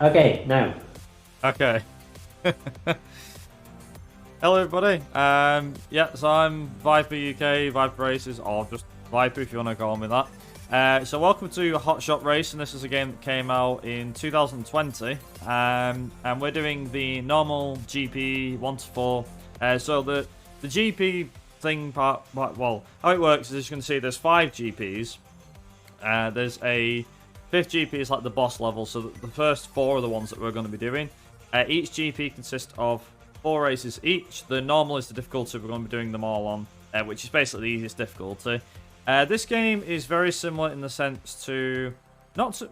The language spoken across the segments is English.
Okay, now. Okay. Hello, everybody. Yeah, so I'm ViperUK, Viper Races, or just Viper if you want to call me that. So welcome to Hotshot Racing. This is a game that came out in 2020, and we're doing the normal GP 1 to 4. So the GP thing part, well, how it works is, as you can see, there's 5 GPs. There's a 5th GP is like the boss level, so the first 4 are the ones that we're going to be doing. Each GP consists of 4 races each. The normal is the difficulty we're going to be doing them all on, which is basically the easiest difficulty. This game is very similar in the sense to,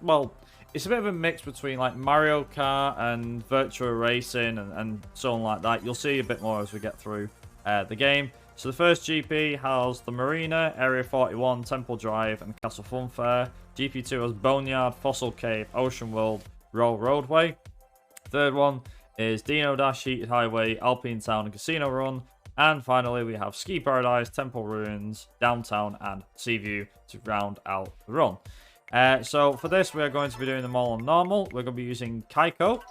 well, it's a bit of a mix between like Mario Kart and virtual racing and so on like that. You'll see a bit more as we get through the game. So the first GP has the Marina, Area 41, Temple Drive, and Castle Funfair. GP2 has Boneyard, Fossil Cave, Ocean World, Roll Roadway. Third one is Dino Dash, Heated Highway, Alpine Town, and Casino Run. And finally, we have Ski Paradise, Temple Ruins, Downtown, and Seaview to round out the run. So for this, we are going to be doing them all on normal. We're going to be using Kaiko,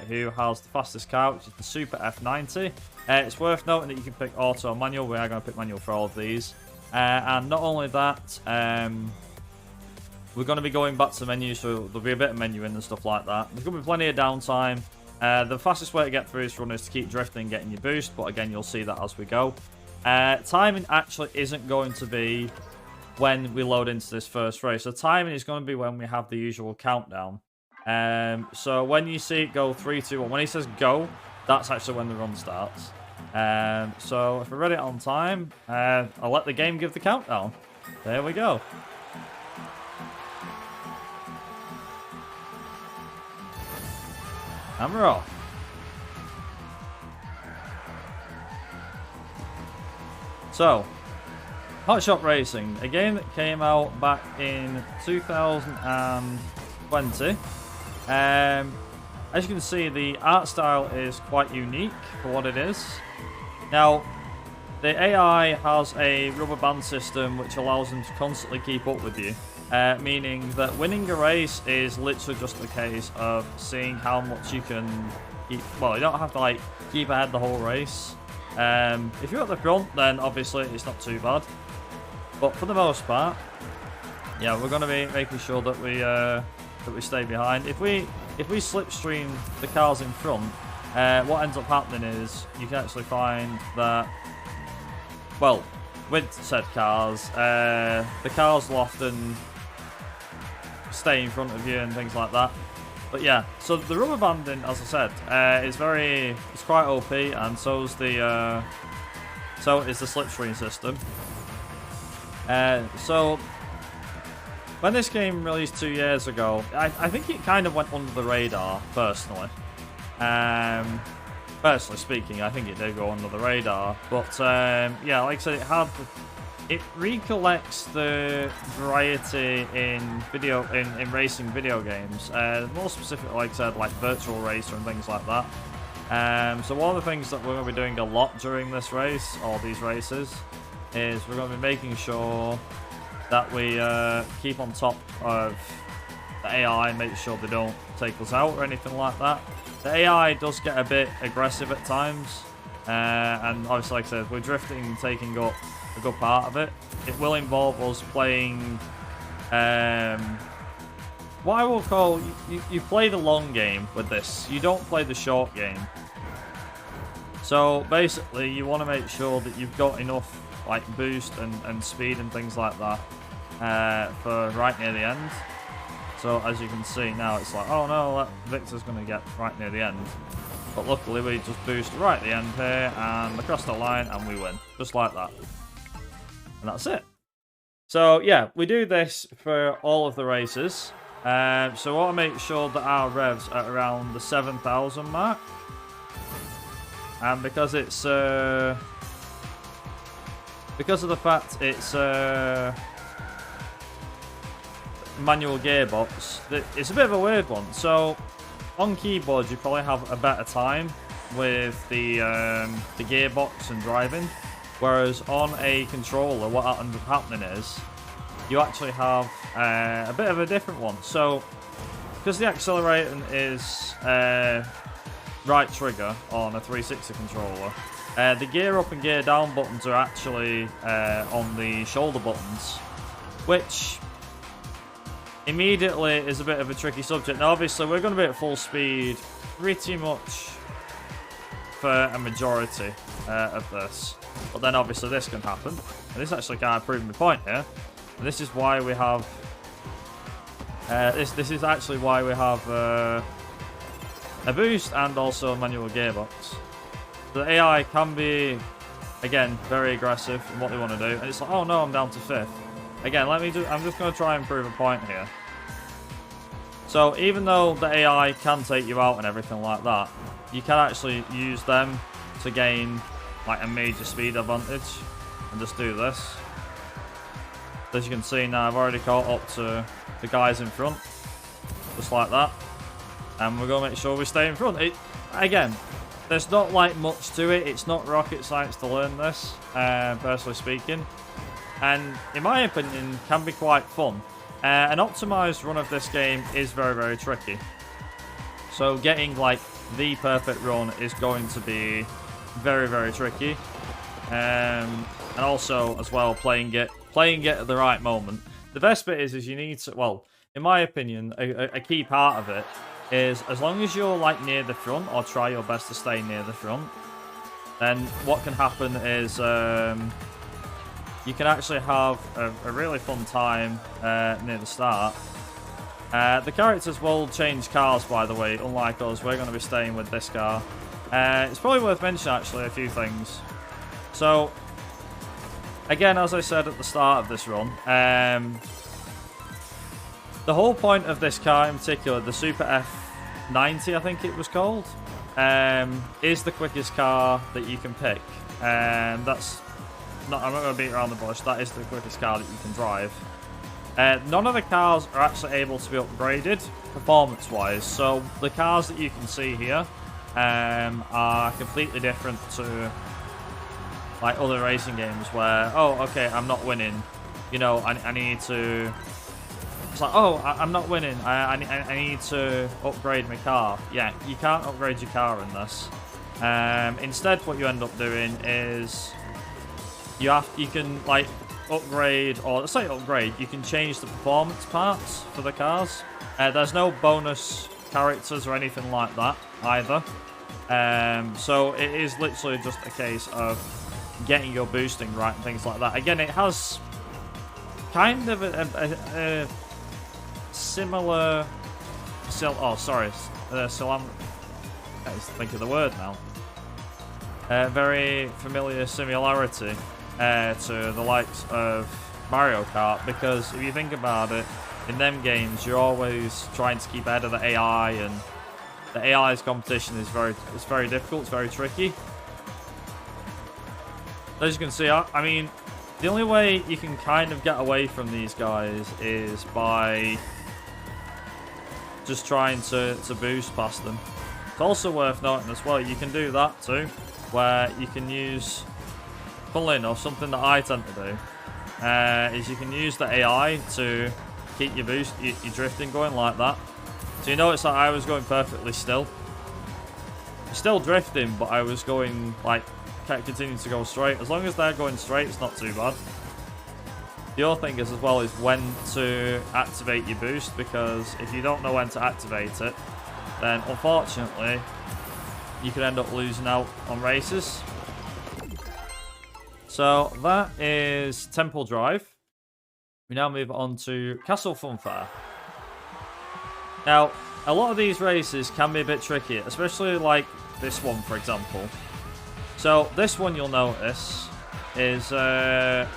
who has the fastest car, which is the Super F90. It's worth noting that you can pick auto or manual. We are going to pick manual for all of these. And not only that, we're going to be going back to the menu, so there'll be a bit of menuing and stuff like that. There's going to be plenty of downtime. The fastest way to get through this run is to keep drifting and getting your boost, but again, you'll see that as we go. Timing actually isn't going to be when we load into this first race. The timing is going to be when we have the usual countdown. So when you see it go 3, 2, 1, when he says go, that's actually when the run starts. So if we're ready on time, I'll let the game give the countdown. There we go. And we're off. So, Hotshot Racing, a game that came out back in 2020. As you can see, the art style is quite unique for what it is. Now, the AI has a rubber band system which allows them to constantly keep up with you. Meaning that winning a race is literally just a case of seeing how much you can keep. Well, you don't have to like keep ahead the whole race. If you're at the front, then obviously it's not too bad. But for the most part, yeah, we're going to be making sure that we stay behind. If we slipstream the cars in front, what ends up happening is you can actually find that, well, with said cars, the cars will often stay in front of you and things like that. But yeah, so the rubber banding, as I said, it's quite OP, and so is the slipstream system. So when this game released 2 years ago, I think it kind of went under the radar personally. Personally speaking, I think it did go under the radar, but yeah, like I said, it recollects the variety in racing video games. More specifically, like I said, like Virtual Racer and things like that. So one of the things that we're going to be doing a lot during this race, or these races, is we're going to be making sure that we keep on top of the AI, make sure they don't take us out or anything like that. The AI does get a bit aggressive at times, and obviously, like I said, we're drifting and taking up a good part of it. It will involve us playing what I will call, you play the long game with this. You don't play the short game. So basically, you want to make sure that you've got enough like boost and speed and things like that for right near the end. So as you can see now, it's like, oh no, Victor's going to get right near the end. But luckily we just boost right at the end here and across the line and we win. Just like that. And that's it. So yeah, we do this for all of the races. So I want to make sure that our revs are around the 7,000 mark. And because it's because of the fact it's manual gearbox, it's a bit of a weird one. So on keyboard you probably have a better time with the gearbox and driving, whereas on a controller what ends up happening is you actually have a bit of a different one. So because the accelerating is right trigger on a 360 controller, the gear up and gear down buttons are actually on the shoulder buttons, which immediately is a bit of a tricky subject. Now, obviously, we're going to be at full speed pretty much for a majority of this. But then, obviously, this can happen. And this actually kind of proved my point here. And this is why we have... this is actually why we have a boost and also a manual gearbox. The AI can be, again, very aggressive in what they want to do. And it's like, oh no, I'm down to 5th. Again, I'm just going to try and prove a point here. So even though the AI can take you out and everything like that, you can actually use them to gain like a major speed advantage and just do this. As you can see now, I've already caught up to the guys in front, just like that. And we're going to make sure we stay in front. Again, there's not like much to it. It's not rocket science to learn this, personally speaking. And in my opinion, can be quite fun. An optimized run of this game is very, very tricky. So getting like the perfect run is going to be very, very tricky. And also as well playing it at the right moment. The best bit is you need to, well, in my opinion, a key part of it is as long as you're like near the front or try your best to stay near the front, then what can happen is you can actually have a really fun time near the start. The characters will change cars, by the way, unlike us. We're going to be staying with this car. It's probably worth mentioning, actually, a few things. So, again, as I said at the start of this run, the whole point of this car in particular, the Super F90, I think it was called, is the quickest car that you can pick. And that's... I'm not going to beat around the bush. That is the quickest car that you can drive. None of the cars are actually able to be upgraded performance-wise. So the cars that you can see here are completely different to like other racing games where, oh, okay, I'm not winning. You know, I need to... It's like, oh, I'm not winning. I need to upgrade my car. Yeah, you can't upgrade your car in this. Instead, what you end up doing is... You can like upgrade, or let's say upgrade, you can change the performance parts for the cars. There's no bonus characters or anything like that either. So it is literally just a case of getting your boosting right and things like that. Again, it has kind of a similar... I can't think of the word now. Very familiar similarity to the likes of Mario Kart, because if you think about it, in them games you're always trying to keep ahead of the AI, and the AI's competition is very difficult, it's very tricky. As you can see, I mean, the only way you can kind of get away from these guys is by just trying to boost past them. It's also worth noting as well, you can do that too, where you can use, funnily enough, something that I tend to do, is you can use the AI to keep your boost, your drifting going like that. So you notice that I was going perfectly still. Still drifting, but I was going, like, kept continuing to go straight. As long as they're going straight, it's not too bad. The other thing is, as well, is when to activate your boost, because if you don't know when to activate it, then unfortunately you could end up losing out on races. So that is Temple Drive. We now move on to Castle Funfair. Now, a lot of these races can be a bit tricky, especially like this one, for example. So this one, you'll notice, is not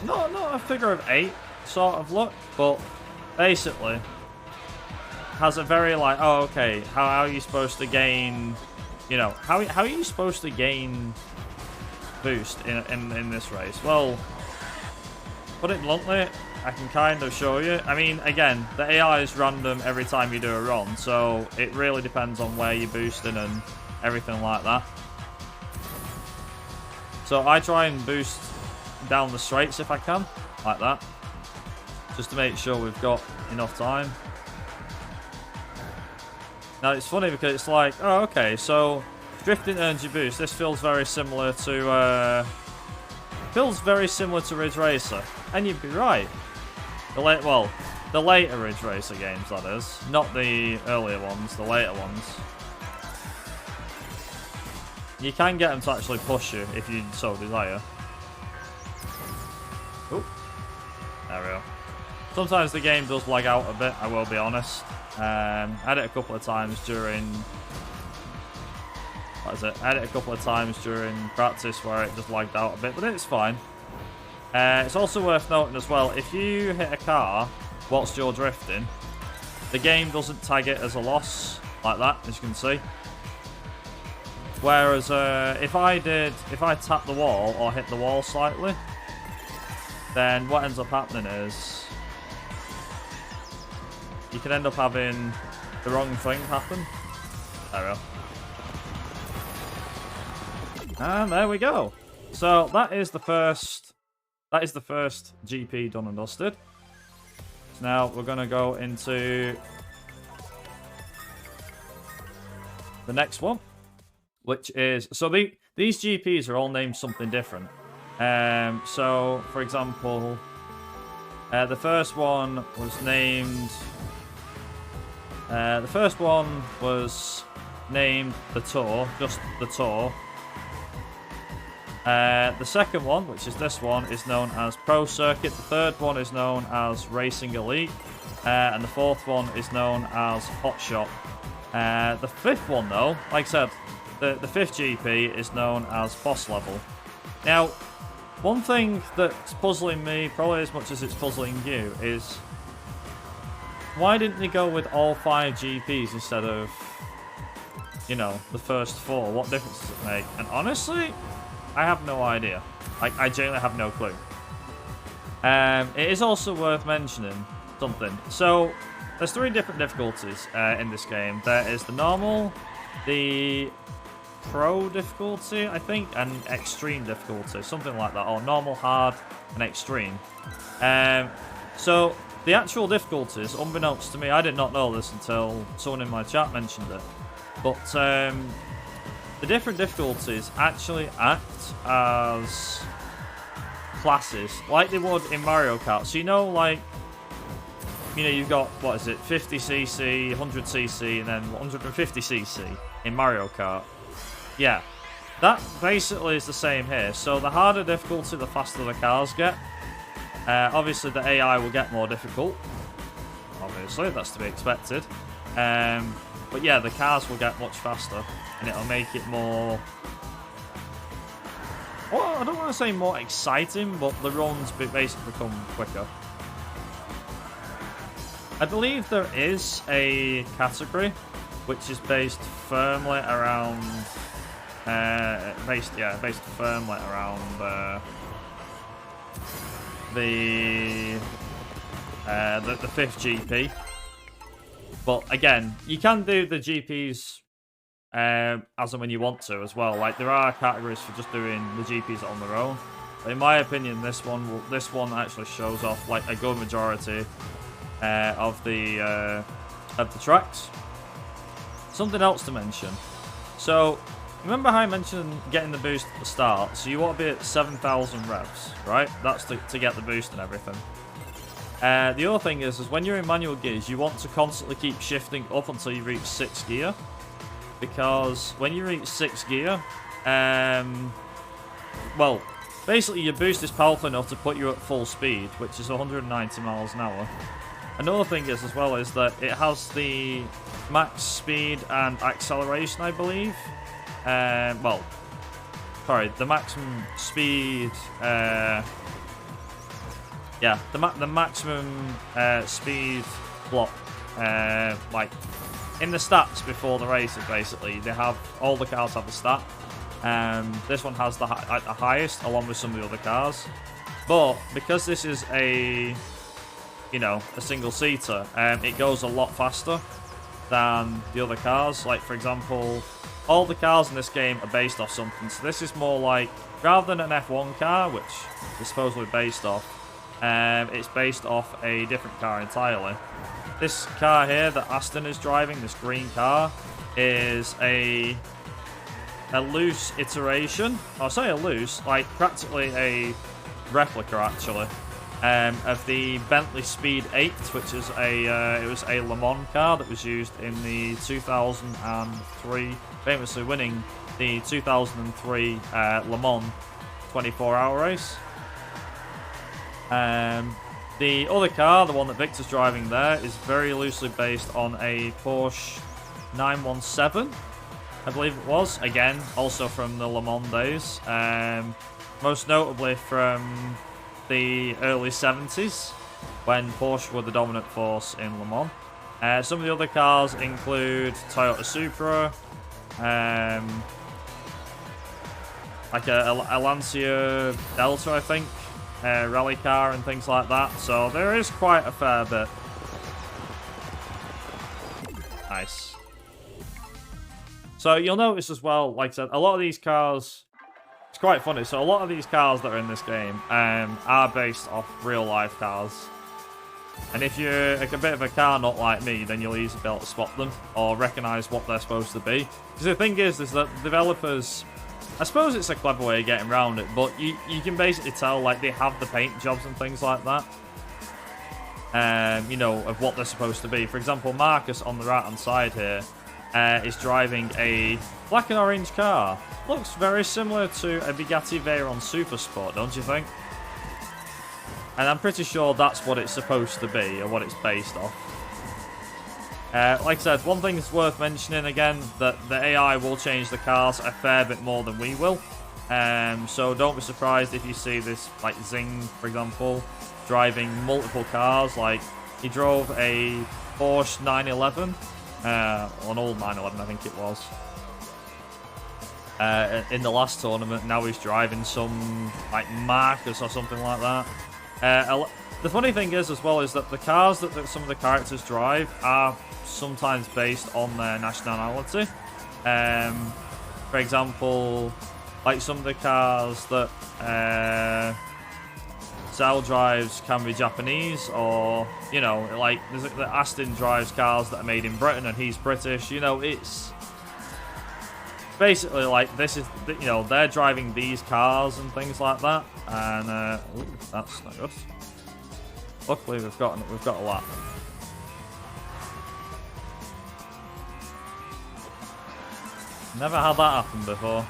a figure of 8 sort of look, but basically has a very like, oh, okay, how are you supposed to gain, you know, how are you supposed to gain boost in this race? Well, put it bluntly, I can kind of show you. I mean, again, the AI is random every time you do a run, so it really depends on where you're boosting and everything like that. So I try and boost down the straights if I can, like that, just to make sure we've got enough time. Now, it's funny because it's like, oh, okay, so drifting earns you boost. This feels very similar to, Ridge Racer. And you'd be right. The later Ridge Racer games, that is. Not the earlier ones, the later ones. You can get them to actually push you if you so desire. Oop. There we go. Sometimes the game does lag out a bit, I will be honest. I had it a couple of times during... What is it? I had it a couple of times during practice where it just lagged out a bit, but it's fine. It's also worth noting as well, if you hit a car whilst you're drifting, the game doesn't tag it as a loss, like that, as you can see. Whereas if I tap the wall or hit the wall slightly, then what ends up happening is you can end up having the wrong thing happen. There we go. And there we go. So that is the first GP done and dusted. So now we're gonna go into the next one, which is these GPs are all named something different. So for example, the first one was named the Tour, just the Tour. The second one, which is this one, is known as Pro Circuit. The third one is known as Racing Elite. And the fourth one is known as Hotshot. The fifth one, though, like I said, the fifth GP is known as Boss Level. Now, one thing that's puzzling me, probably as much as it's puzzling you, is why didn't they go with all 5 GPs instead of, you know, the first 4? What difference does it make? And honestly, I have no idea. I genuinely have no clue. It is also worth mentioning something. So, there's 3 different difficulties in this game. There is the normal, the pro difficulty, I think, and extreme difficulty, something like that, or normal, hard, and extreme. So, the actual difficulties, unbeknownst to me, I did not know this until someone in my chat mentioned it, but the different difficulties actually act as classes, like they would in Mario Kart. So, you know, like, you know, you've got, what is it, 50cc, 100cc, and then 150cc in Mario Kart. Yeah, that basically is the same here. So the harder difficulty, the faster the cars get. Obviously, the AI will get more difficult. Obviously, that's to be expected. But yeah, the cars will get much faster, and it'll make it more... Well, I don't want to say more exciting, but the runs basically become quicker. I believe there is a category which is based firmly around... based firmly around the 5th GP. But again, you can do the GPs as and when you want to as well. Like, there are categories for just doing the GPs on their own. But in my opinion, this one actually shows off like a good majority of the tracks. Something else to mention. So, remember how I mentioned getting the boost at the start? So you want to be at 7,000 revs, right? That's to get the boost and everything. The other thing is when you're in manual gears, you want to constantly keep shifting up until you reach 6th gear. Because when you reach 6th gear, well, basically your boost is powerful enough to put you at full speed, which is 190 miles an hour. Another thing is, as well, is that it has the max speed and acceleration, I believe. Well, sorry, the maximum speed... yeah, the maximum speed block, like, in the stats before the races, basically, they have, all the cars have the stat. This one has the highest, along with some of the other cars. But, because this is a, you know, a single-seater, it goes a lot faster than the other cars. Like, for example, all the cars in this game are based off something. So this is more like, rather than an F1 car, which is supposedly based off, it's based off a different car entirely. this car here that Aston is driving, this green car, is a loose iteration. I'll say a loose, like practically a replica actually, of the Bentley Speed 8, which is it was a Le Mans car that was used in the 2003, famously winning the 2003 Le Mans 24-hour race. The other car, the one that Victor's driving there, is very loosely based on a Porsche 917, I believe it was. Again, also from the Le Mans days. Most notably from the early 70s, when Porsche were the dominant force in Le Mans. Some of the other cars include Toyota Supra, like a Lancia Delta, I think. Rally car and things like that, so there is quite a fair bit. Nice. So you'll notice as well, like I said, a lot of these cars, it's quite funny, so a lot of these cars that are in this game are based off real life cars. And if you're a bit of a car nut like me, then you'll easily be able to spot them or recognise what they're supposed to be. Because the thing is that developers, I suppose it's a clever way of getting around it, but you can basically tell, like, they have the paint jobs and things like that. You know, of what they're supposed to be. For example, Marcus on the right-hand side here is driving a black and orange car. Looks very similar to a Bugatti Veyron Super Sport, don't you think? And I'm pretty sure that's what it's supposed to be, or what it's based off. Like I said, one thing that's worth mentioning again, that the AI will change the cars a fair bit more than we will. So don't be surprised if you see this, like Zing, for example, driving multiple cars. Like, he drove a Porsche 911, or an old 911 I think it was, in the last tournament. Now he's driving some, like, Marcus or something like that. The funny thing is, as well, is that the cars that some of the characters drive are sometimes based on their nationality. For example, like some of the cars that Zell drives can be Japanese, or, you know, like the Aston drives cars that are made in Britain and he's British. You know, it's basically like this is, you know, they're driving these cars and things like that. And ooh, that's not good. Luckily, we've got a lap. Never had that happen before.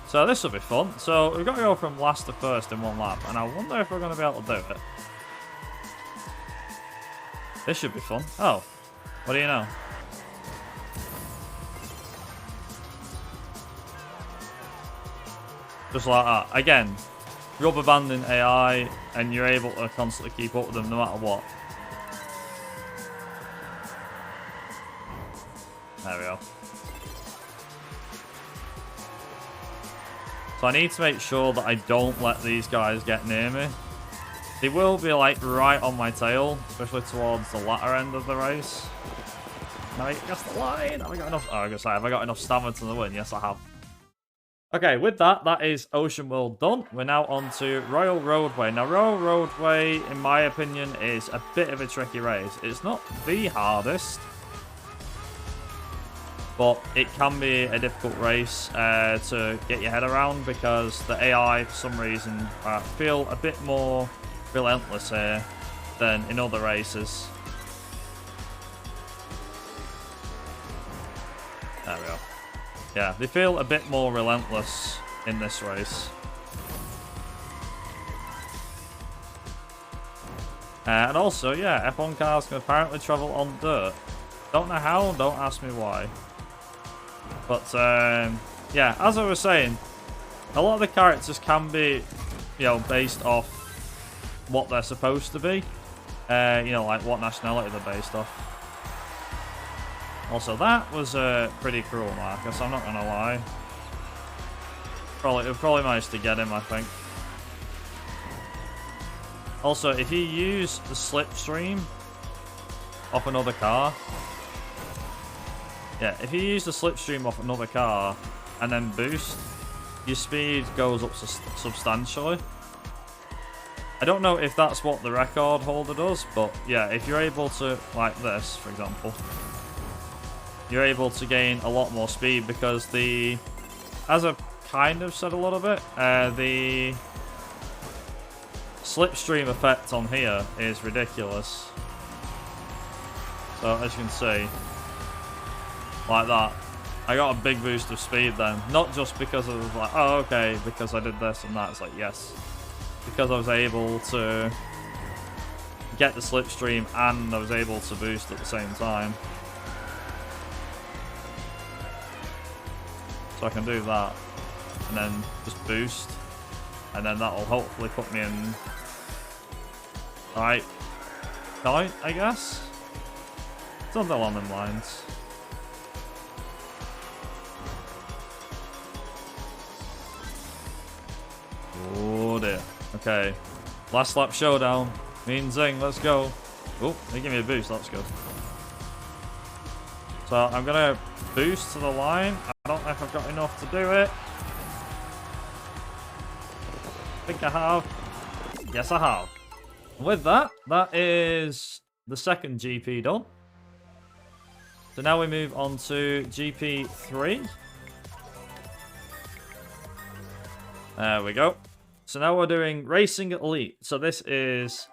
So this will be fun. So we've got to go from last to first in one lap, and I wonder if we're going to be able to do it. This should be fun. Oh, what do you know? Just like that. Again, rubber banding AI, and you're able to constantly keep up with them no matter what. There we go. So I need to make sure that I don't let these guys get near me. They will be, like, right on my tail, especially towards the latter end of the race. Now, that's the line. Have I got enough? Oh, I was gonna say, have I got enough stamina to win? Yes, I have. Okay, with that is Ocean World done. We're now on to Royal Roadway. Now, Royal Roadway, in my opinion, is a bit of a tricky race. It's not the hardest, but it can be a difficult race to get your head around, because the AI, for some reason, feel a bit more relentless here than in other races. There we go. Yeah, they feel a bit more relentless in this race. And also, yeah, F1 cars can apparently travel on dirt. Don't know how, don't ask me why. But, yeah, as I was saying, a lot of the characters can be, you know, based off what they're supposed to be. You know, like what nationality they're based off. Also, that was pretty cruel, Marcus, I'm not going to lie. It probably managed to get him, I think. Also, if you use the slipstream off another car... Yeah, if you use the slipstream off another car and then boost, your speed goes up substantially. I don't know if that's what the record holder does, but yeah, if you're able to, like this, for example, you're able to gain a lot more speed because the, as I've kind of said a little bit, the slipstream effect on here is ridiculous. So as you can see, like that, I got a big boost of speed then. Not just because I was like, oh okay, because I did this and that. It's like, yes, because I was able to get the slipstream and I was able to boost at the same time. So I can do that and then just boost, and then that'll hopefully put me in right point, I guess. Something along them lines. Oh dear. Okay. Last lap showdown. Me and Zing, let's go. Oh, they give me a boost, that's good. So I'm gonna boost to the line. I don't know if I've got enough to do it. I think I have. Yes, I have. With that, that is the second GP done. So now we move on to GP3. There we go. So now we're doing Racing Elite. So this is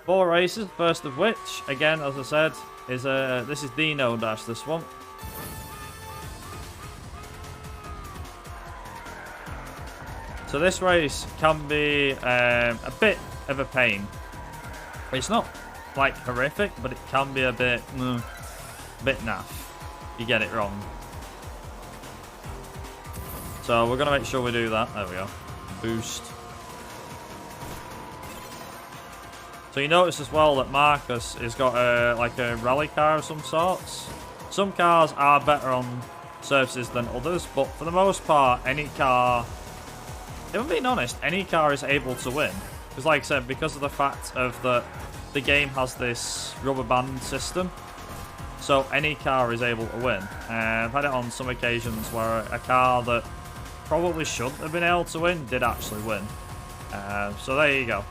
4 races, first of which, again, as I said, is this is Dino Dash, this one. So this race can be a bit of a pain. It's not like horrific, but it can be a bit naff. You get it wrong. So we're gonna make sure we do that. There we go. Boost. So you notice as well that Marcus has got like a rally car of some sorts. Some cars are better on surfaces than others, but for the most part, any car, if I'm being honest, any car is able to win. Because like I said, because of the fact of that the game has this rubber band system, so any car is able to win. I've had it on some occasions where a car that probably shouldn't have been able to win did actually win. So there you go.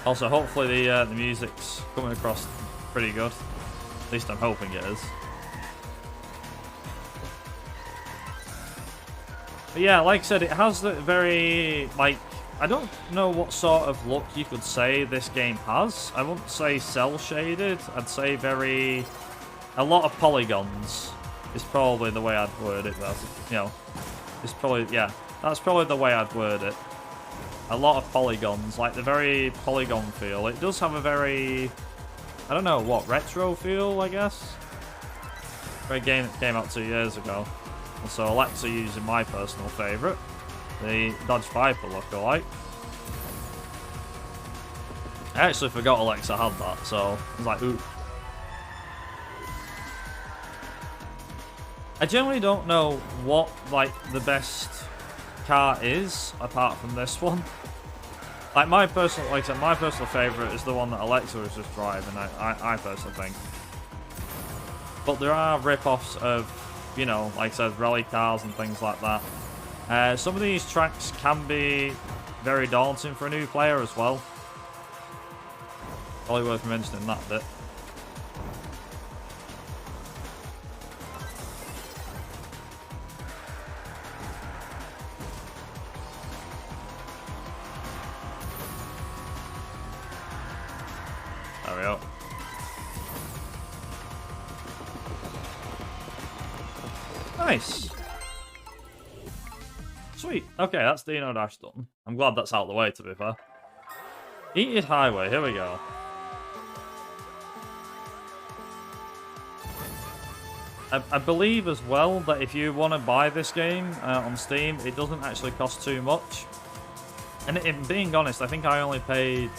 Also, hopefully the music's coming across pretty good. At least I'm hoping it is. But yeah, like I said, it has the very, like, I don't know what sort of look you could say this game has. I wouldn't say cel-shaded. I'd say a lot of polygons is probably the way I'd word it. That's, you know, it's probably, yeah, that's probably the way I'd word it. A lot of polygons, like the very polygon feel. It does have a very, I don't know, what, retro feel, I guess? For a game that came out 2 years ago. And so Alexa using my personal favourite, the Dodge Viper lookalike. I actually forgot Alexa had that, so I was like, ooh. I generally don't know what, like, the best car is, apart from this one. Like, my personal, like I said, my personal favourite is the one that Alexa was just driving, I personally think. But there are rip-offs of, you know, like I said, rally cars and things like that. Some of these tracks can be very daunting for a new player as well. Probably worth mentioning that bit. There we go. Nice. Sweet. Okay, that's Dino Dash done. I'm glad that's out of the way, to be fair. Heated Highway, here we go. I believe as well that if you want to buy this game on Steam, it doesn't actually cost too much. And being honest, I think I only paid,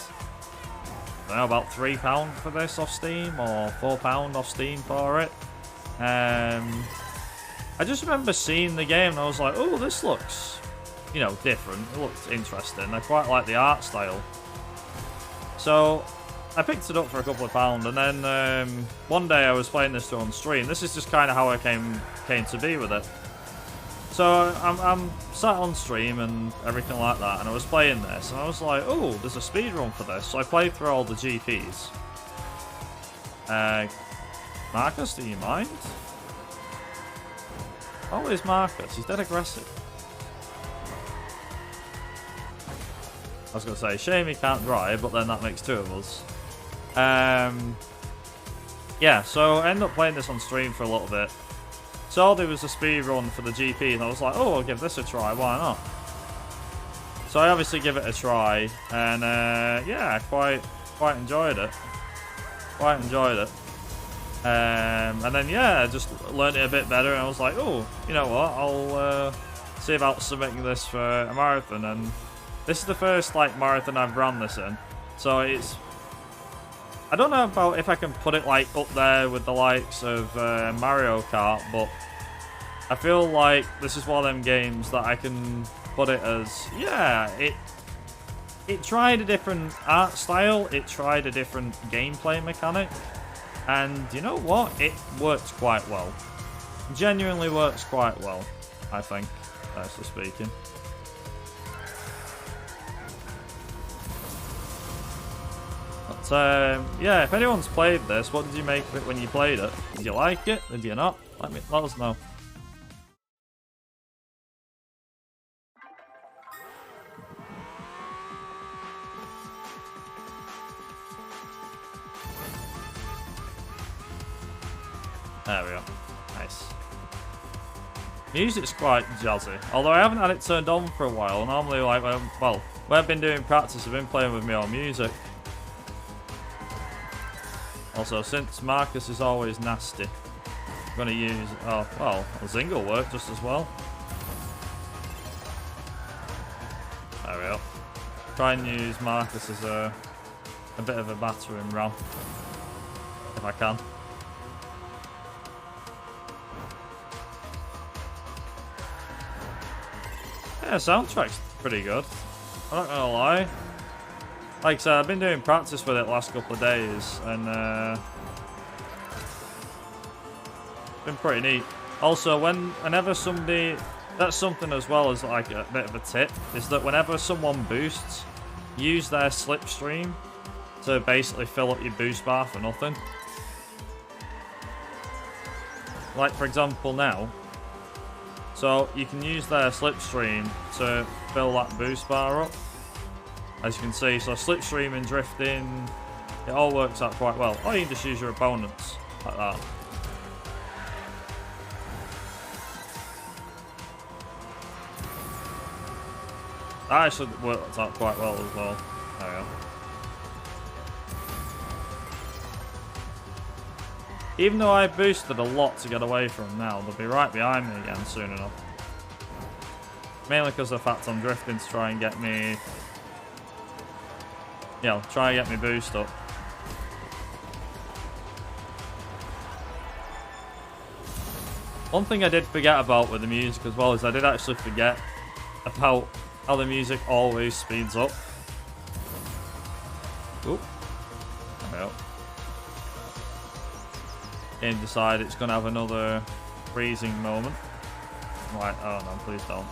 I don't know, about £3 for this off Steam, or £4 off Steam for it. I just remember seeing the game and I was like, oh, this looks, you know, different. It looks interesting. I quite like the art style. So I picked it up for a couple of pounds, and then one day I was playing this on stream. This is just kind of how I came to be with it. So I'm sat on stream and everything like that, and I was playing this, and I was like, oh, there's a speed run for this. So I played through all the GPs. Marcus, do you mind? Oh, it's Marcus. He's dead aggressive. I was going to say, shame he can't drive, but then that makes two of us. Yeah, so I ended up playing this on stream for a little bit. So there was a speed run for the GP, and I was like, oh, I'll give this a try, why not? So I obviously give it a try, and yeah, quite enjoyed it. Quite enjoyed it. And then yeah, I just learned it a bit better, and I was like, oh, you know what, I'll see about submitting this for a marathon, and this is the first like marathon I've run this in. So it's, I don't know about if I can put it like up there with the likes of Mario Kart, but I feel like this is one of them games that I can put it as, yeah, it tried a different art style, it tried a different gameplay mechanic, and you know what? It works quite well. Genuinely works quite well, I think, personally speaking. But yeah, if anyone's played this, what did you make of it when you played it? Did you like it? Did you not? Let us know. There we go. Nice. Music's quite jazzy, although I haven't had it turned on for a while. Normally, like, well, when I've been doing practice, I've been playing with my own music. Also, since Marcus is always nasty, I'm going to use, oh, well, a Zing will work just as well. There we go. Try and use Marcus as a bit of a battering ram, if I can. Yeah, soundtrack's pretty good. I'm not gonna lie. Like I said, I've been doing practice with it the last couple of days, and it's been pretty neat. Also, whenever somebody, that's something as well as like a bit of a tip, is that whenever someone boosts, use their slipstream to basically fill up your boost bar for nothing. Like for example now. So you can use their slipstream to fill that boost bar up. As you can see, so slipstream and drifting, it all works out quite well. Or you can just use your opponents like that. That actually worked out quite well as well. There we go. Even though I boosted a lot to get away from them now, they'll be right behind me again soon enough. Mainly because of the fact I'm drifting to try and get me... yeah, try and get me boost up. One thing I did forget about with the music as well is I did actually forget about how the music always speeds up. Oop. There we go. Game decided it's going to have another freezing moment. Right, oh no, please don't.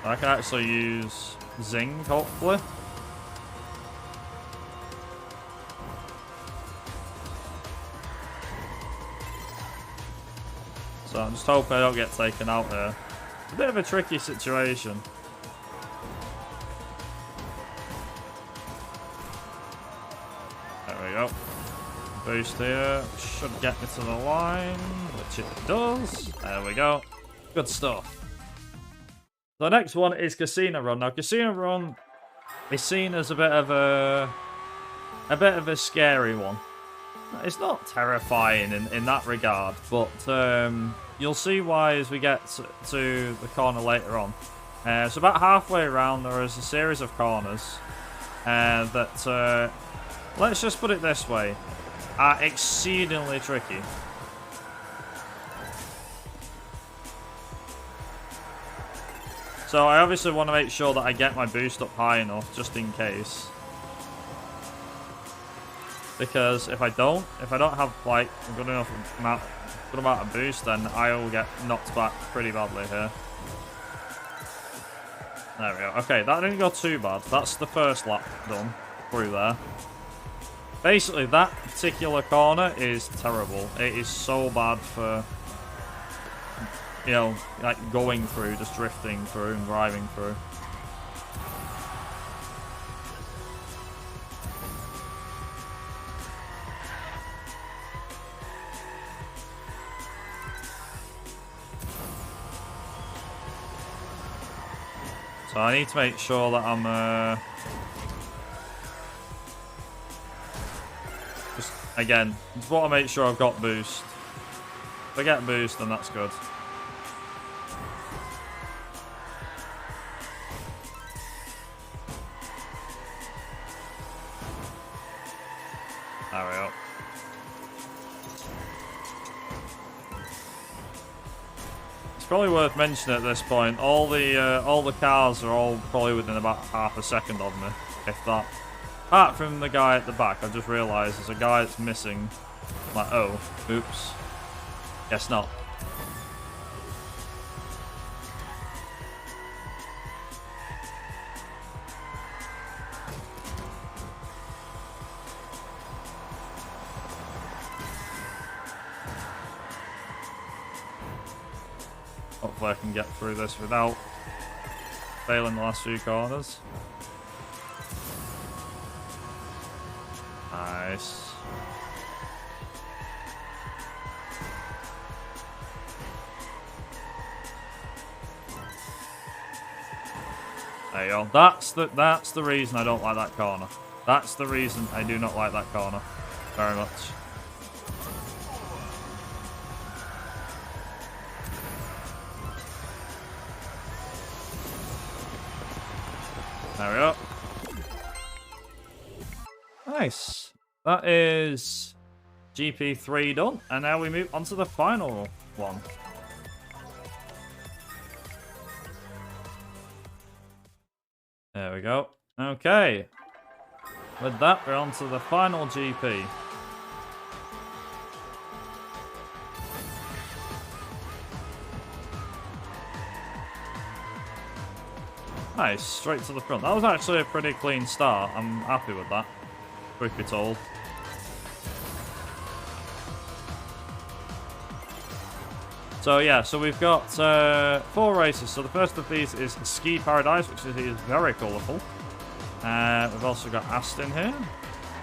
I can actually use Zing, hopefully. So I'm just hoping I don't get taken out here. It's a bit of a tricky situation. There we go. Boost here. Should get me to the line, which it does. There we go. Good stuff. The next one is Casino Run. Now, Casino Run is seen as a bit of a scary one. It's not terrifying in that regard, but you'll see why as we get to the corner later on. So about halfway around, there is a series of corners that, let's just put it this way, are exceedingly tricky. So I obviously want to make sure that I get my boost up high enough, just in case. Because if I don't have like a good amount of boost, then I will get knocked back pretty badly here. There we go. Okay, that didn't go too bad. That's the first lap done through there. Basically, that particular corner is terrible. It is so bad for, you know, like going through, just drifting through and driving through. So I need to make sure that I'm, again, just want to make sure I've got boost. If I get boost, then that's good. There we go. It's probably worth mentioning at this point, all the cars are all probably within about half a second of me, if that. Apart from the guy at the back, I just realised there's a guy that's missing. Like, oh, oops. Guess not. Hopefully I can get through this without failing the last few corners. Nice. There you go. That's the reason I don't like that corner. That's the reason I do not like that corner very much. There we go. Nice. That is GP3 done. And now we move on to the final one. There we go. Okay. With that, we're on to the final GP. Nice, straight to the front. That was actually a pretty clean start. I'm happy with that, truth be told. So yeah, so we've got 4 races. So the first of these is Ski Paradise, which is very colourful. We've also got Aston here.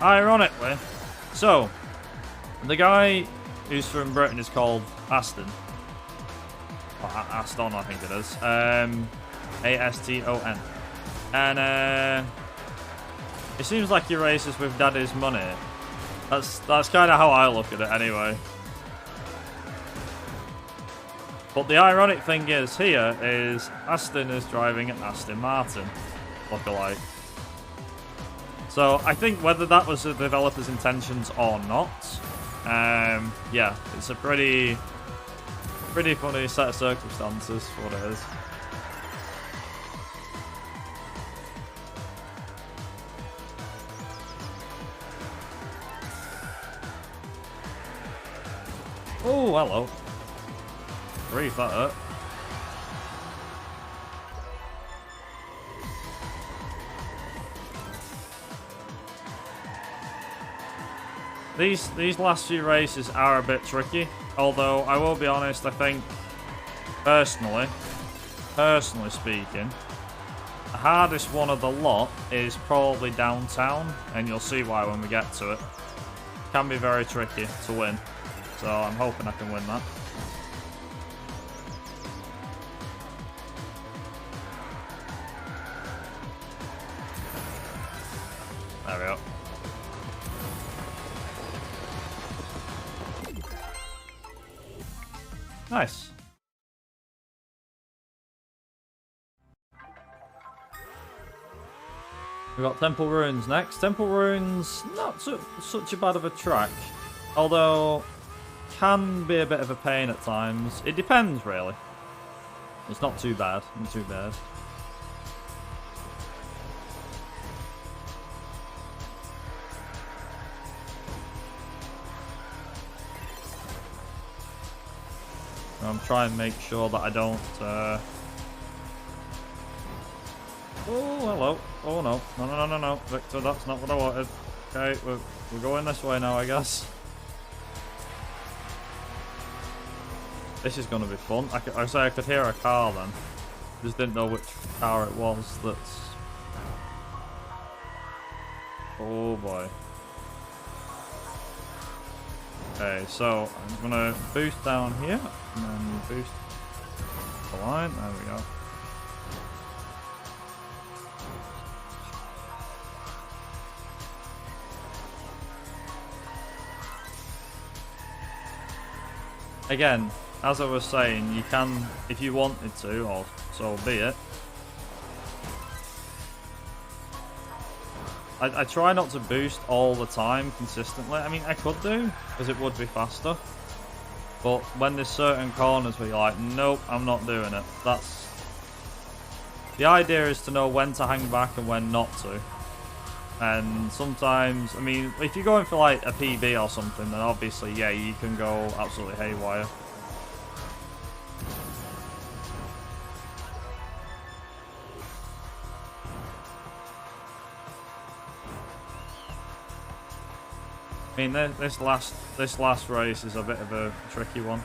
Ironically, so the guy who's from Britain is called Aston. Or Aston, I think it is. A-S-T-O-N. And it seems like he races with daddy's money. That's kind of how I look at it anyway. But the ironic thing is here is Aston is driving an Aston Martin lookalike. So I think whether that was the developer's intentions or not, yeah, it's a pretty funny set of circumstances for what it is. Oh, hello. Grief, that hurt. These last few races are a bit tricky, although I will be honest, I think, personally speaking, the hardest one of the lot is probably downtown, and you'll see why when we get to it. It can be very tricky to win, so I'm hoping I can win that. There we go. Nice. We've got Temple Ruins next. Temple Ruins, not such a bad of a track, although can be a bit of a pain at times. It depends, really. It's not too bad. Not too bad. I'm trying to make sure that I don't... Oh, hello. Oh, no. No. Victor, that's not what I wanted. Okay, we're going this way now, I guess. This is going to be fun. I say I could hear a car then. Just didn't know which car it was that's... Oh, boy. Okay, so I'm going to boost down here. And then boost the line. There we go. Again, as I was saying, you can, if you wanted to, or so be it. I try not to boost all the time consistently. I mean, I could do, because it would be faster. But when there's certain corners where you're like, nope, I'm not doing it. That's... The idea is to know when to hang back and when not to. And sometimes, I mean, if you're going for like a PB or something, then obviously, yeah, you can go absolutely haywire. I mean, this last race is a bit of a tricky one.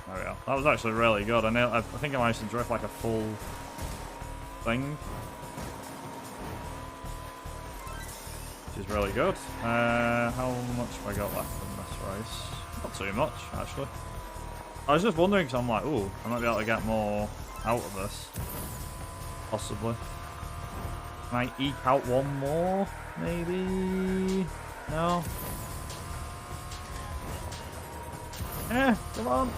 There we go. That was actually really good. I think I managed to drift like a full thing, which is really good. How much have I got left in this race? Not too much, actually. I was just wondering, because I'm like, ooh, I might be able to get more out of this, possibly. Can I eke out one more? Maybe? No? Eh, come on.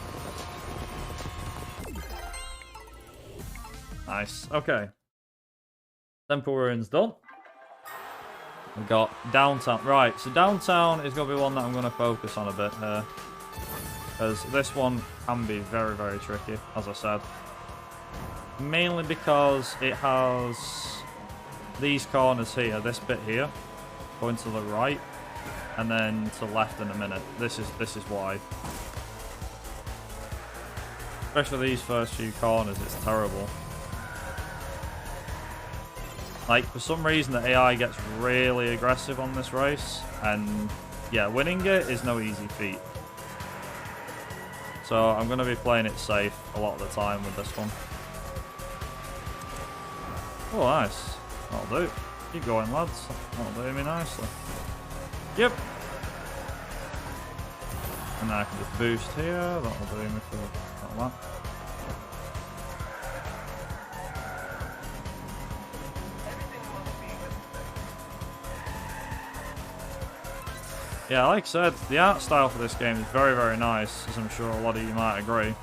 Nice. Okay. Temple Ruins done. We've got downtown. Right, so downtown is going to be one that I'm going to focus on a bit here. Because this one can be very, very tricky, as I said. Mainly because it has... these corners here, this bit here, going to the right, and then to the left in a minute. This is why. Especially these first few corners, it's terrible. Like, for some reason, the AI gets really aggressive on this race, and yeah, winning it is no easy feat. So I'm going to be playing it safe a lot of the time with this one. Oh, nice. That'll do. Keep going, lads. That'll do me nicely. Yep. And then I can just boost here. That'll do me for that. Yeah, like I said, the art style for this game is very, very nice, as I'm sure a lot of you might agree.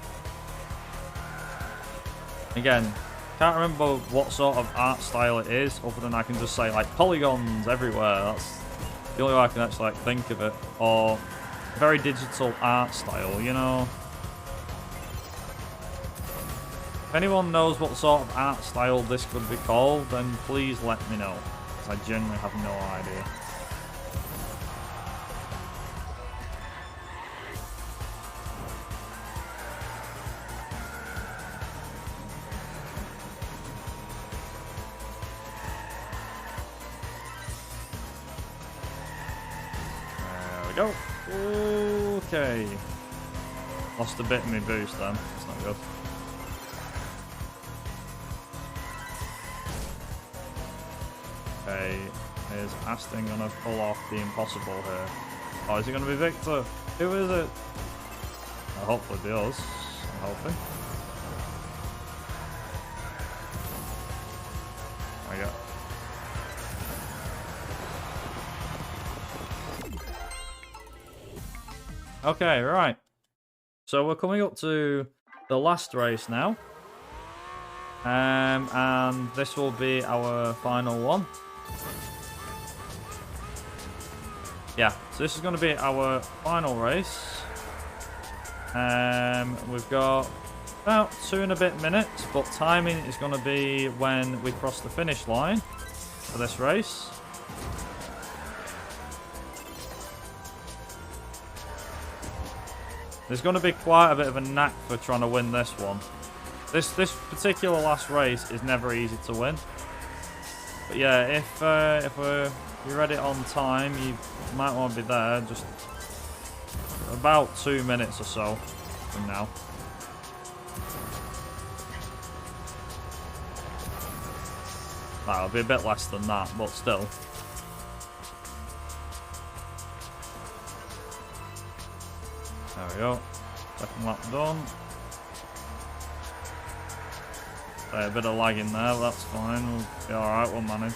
Again, can't remember what sort of art style it is, other than I can just say, like, polygons everywhere. That's the only way I can actually, like, think of it. Or very digital art style, you know? If anyone knows what sort of art style this could be called, then please let me know, because I genuinely have no idea. Go. Okay. Lost a bit in my boost then. That's not good. Okay. Is Aston going to pull off the impossible here? Oh, is it going to be Victor? Who is it? Well, hopefully be us. I'm hoping. There we go. Okay, right. So we're coming up to the last race now. And this will be our final one. Yeah, so this is going to be our final race. We've got about 2 and a bit minutes, but timing is going to be when we cross the finish line for this race. There's going to be quite a bit of a knack for trying to win this one. This particular last race is never easy to win. But yeah, if you read it on time, you might want to be there just about 2 minutes or so from now. That'll be a bit less than that, but still. There we go. Second lap done. A bit of lag in there, but that's fine. We'll be alright, we'll manage.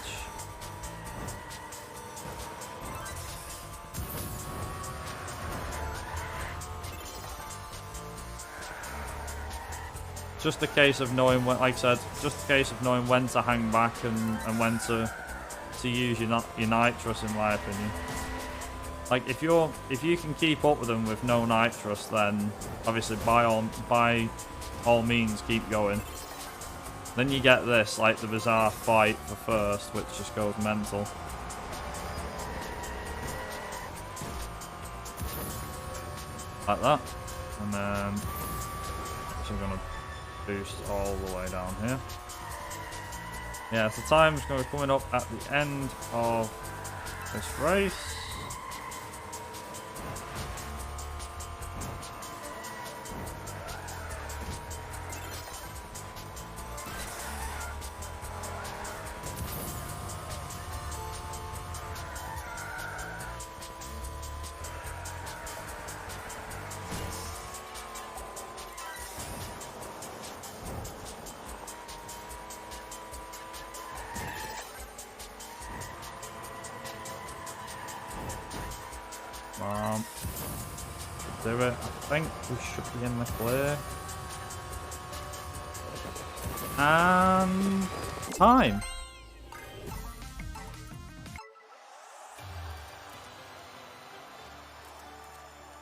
Just a case of knowing when, like I said, just a case of knowing when to hang back and when to use your nitrous, in my opinion. Like if you can keep up with them with no nitrous, then obviously by all means keep going. Then you get this, like the bizarre fight for first, which just goes mental. Like that, and then I'm gonna boost all the way down here. Yeah, so time's going to be coming up at the end of this race. Do it. I think we should be in the clear. And time.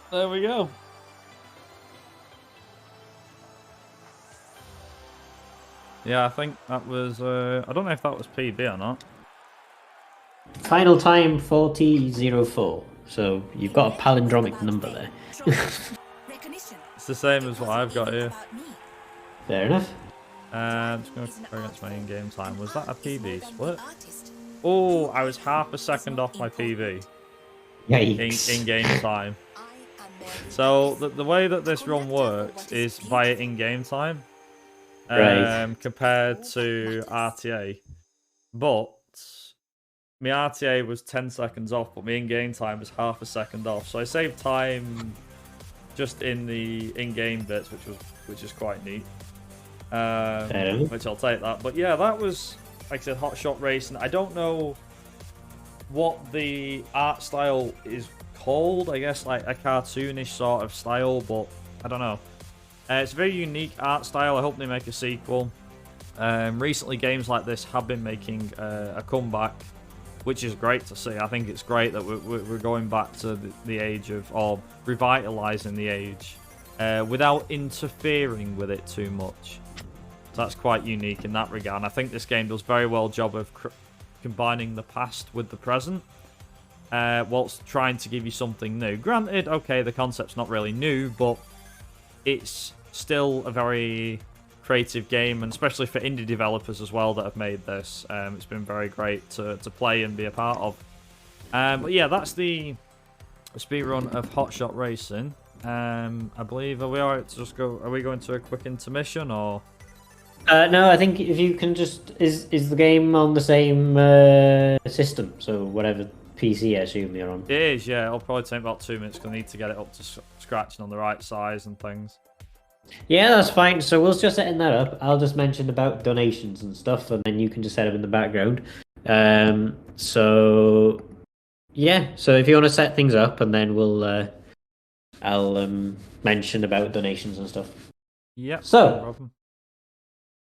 There we go. Yeah, I think that was, I don't know if that was PB or not. Final time 40:04. So you've got a palindromic number there. It's the same as what I've got here. Fair enough. I'm just going to compare against my in-game time. Was that a PB split? Oh, I was half a second off my PB. Yikes. In-game time. So the way that this run works is via in-game time. Right. Compared to RTA. But my RTA was 10 seconds off, but my in-game time was half a second off. So I saved time just in the in-game bits, which is quite neat. Which I'll take that. But yeah, that was, like I said, Hotshot Racing. I don't know what the art style is called. I guess like a cartoonish sort of style, but I don't know. It's a very unique art style. I hope they make a sequel. Recently, games like this have been making a comeback, which is great to see. I think it's great that we're going back to the age of, or revitalizing the age, without interfering with it too much. So that's quite unique in that regard. And I think this game does very well job of combining the past with the present, whilst trying to give you something new. Granted, okay, the concept's not really new, but it's still a very creative game, and especially for indie developers as well that have made this, it's been very great to play and be a part of. But yeah, that's the speedrun of Hotshot Racing. I believe, are we alright to just go? Are we going to a quick intermission, or? No, I think if you can just is the game on the same system, so whatever PC I assume you're on. It is, yeah. It'll probably take about 2 minutes because I need to get it up to scratch and on the right size and things. Yeah, that's fine. So we'll just setting that up. I'll just mention about donations and stuff, and then you can just set them in the background. So yeah, so if you want to set things up, and then I'll mention about donations and stuff. Yep. So. No problem.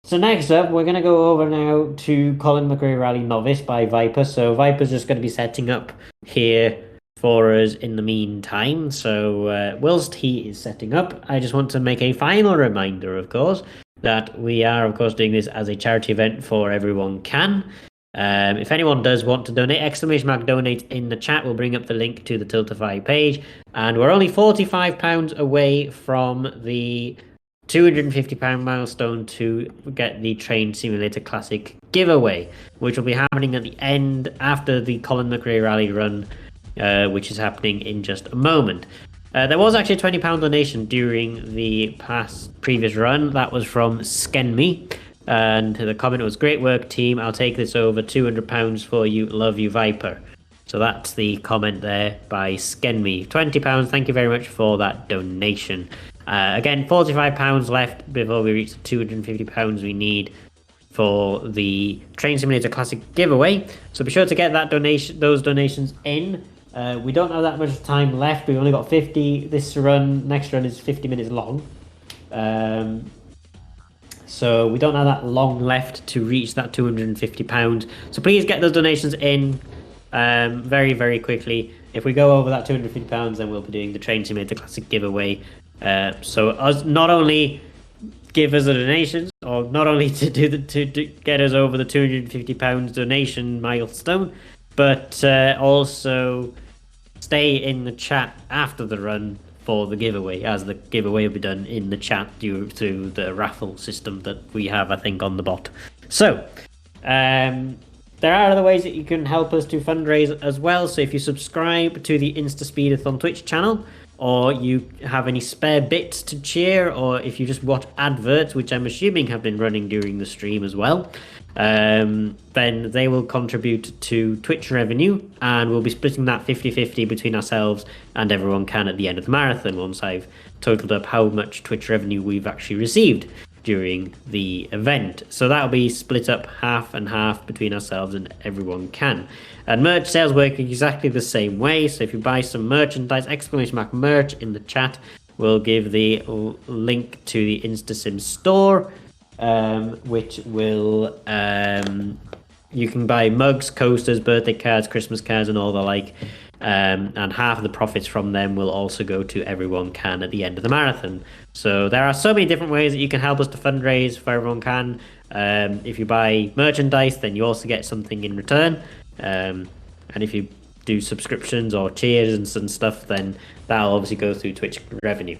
So next up, we're going to go over now to Colin McRae Rally Novice by Viper. So Viper's just going to be setting up here for us in the meantime. So whilst he is setting up, I just want to make a final reminder, of course, that we are, of course, doing this as a charity event for EveryoneCan. If anyone does want to donate, ! donate in the chat. We'll bring up the link to the Tiltify page. And we're only £45 away from the £250 milestone to get the Train Simulator Classic giveaway, which will be happening at the end after the Colin McRae Rally run, which is happening in just a moment. There was actually a £20 donation during the previous run. That was from Skenme. And the comment was, "Great work, team. I'll take this over. £200 for you. Love you, Viper." So that's the comment there by Skenme. £20. Thank you very much for that donation. Again, £45 left before we reach the £250 we need for the Train Simulator Classic giveaway. So be sure to get those donations in. We don't have that much time left. We've only got 50. This run, next run is 50 minutes long. So we don't have that long left to reach that £250. So please get those donations in very, very quickly. If we go over that £250, then we'll be doing the Train Simulator Classic giveaway. So not only give us the donations, or not only to get us over the £250 donation milestone, but also stay in the chat after the run for the giveaway, as the giveaway will be done in the chat due to the raffle system that we have, I think, on the bot. So, there are other ways that you can help us to fundraise as well. So if you subscribe to the InstaSpeedathon Twitch channel, or you have any spare bits to cheer, or if you just watch adverts, which I'm assuming have been running during the stream as well, then they will contribute to Twitch revenue, and we'll be splitting that 50-50 between ourselves and EveryoneCan at the end of the marathon, once I've totaled up how much Twitch revenue we've actually received during the event. So that'll be split up half and half between ourselves and EveryoneCan. And merch sales work exactly the same way. So if you buy some merchandise, !merch in the chat, we'll give the link to the InstaSim store, which will you can buy mugs, coasters, birthday cards, Christmas cards, and all the like. And half of the profits from them will also go to EveryoneCan at the end of the marathon. So there are so many different ways that you can help us to fundraise for EveryoneCan. If you buy merchandise, then you also get something in return. And if you do subscriptions or cheers and stuff, then that'll obviously go through Twitch revenue.